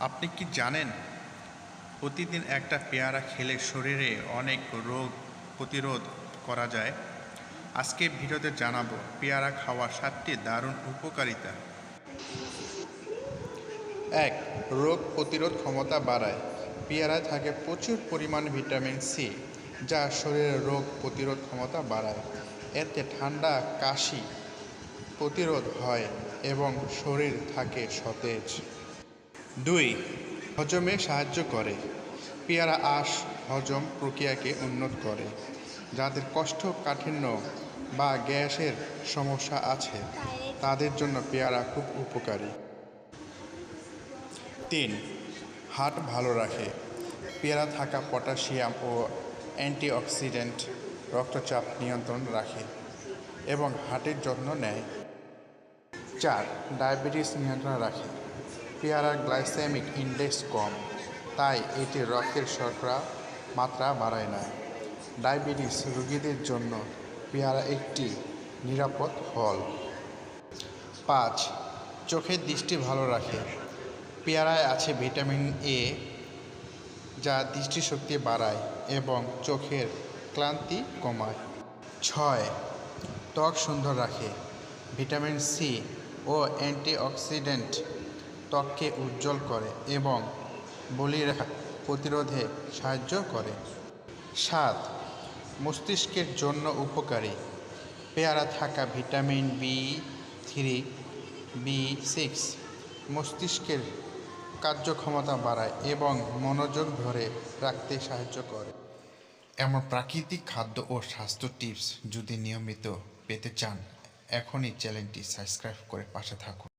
আপনি কি জানেন প্রতিদিন একটা পেয়ারা খেলে শরীরে অনেক রোগ প্রতিরোধ করা যায়? আজকে ভিডিওতে জানাবো পেয়ারা খাওয়ার 7টি দারুণ উপকারিতা। 1. রোগ প্রতিরোধ ক্ষমতা বাড়ায়। পেয়ারায় থাকে প্রচুর পরিমাণ ভিটামিন সি, যা শরীরের রোগ প্রতিরোধ ক্ষমতা বাড়ায়। এতে ঠান্ডা, কাশি প্রতিরোধ হয় এবং শরীর থাকে সতেজ। 2. হজমে সাহায্য করে। পেয়ারা আঁশ হজম প্রক্রিয়াকে উন্নত করে। যাদের কোষ্ঠকাঠিন্য বা গ্যাসের সমস্যা আছে তাদের জন্য পেয়ারা খুব উপকারী। 3. হার্ট ভালো রাখে। পেয়ারা থাকা পটাশিয়াম ও অ্যান্টিঅক্সিডেন্ট রক্তচাপ নিয়ন্ত্রণ রাখে এবং হার্টের যত্ন নেয়। 4. ডায়াবেটিস নিয়ন্ত্রণ রাখে। পেয়ারার গ্লাইসেমিক ইন্ডেক্স কম, তাই এটি রক্তের শর্করা মাত্রা বাড়ায় না। ডায়াবেটিস রোগীদের জন্য পেয়ারা একটি নিরাপদ ফল। 5. চোখের দৃষ্টি ভালো রাখে। পেয়ারায় আছে ভিটামিন এ, যা দৃষ্টিশক্তি বাড়ায় এবং চোখের ক্লান্তি কমায়। 6. ত্বক সুন্দর রাখে। ভিটামিন সি ও অ্যান্টিঅক্সিডেন্ট ত্বককে উজ্জ্বল করে এবং বলিরেখা প্রতিরোধে সাহায্য করে। 7. মস্তিষ্কের জন্য উপকারী। পেয়ারা থাকা ভিটামিন বি3, বি6 মস্তিষ্কের কার্যক্ষমতা বাড়ায় এবং মনোযোগ ধরে রাখতে সাহায্য করে। এমন প্রাকৃতিক খাদ্য ও স্বাস্থ্য টিপস যদি নিয়মিত পেতে চান, এখনই চ্যানেলটি সাবস্ক্রাইব করে পাশে থাকুন।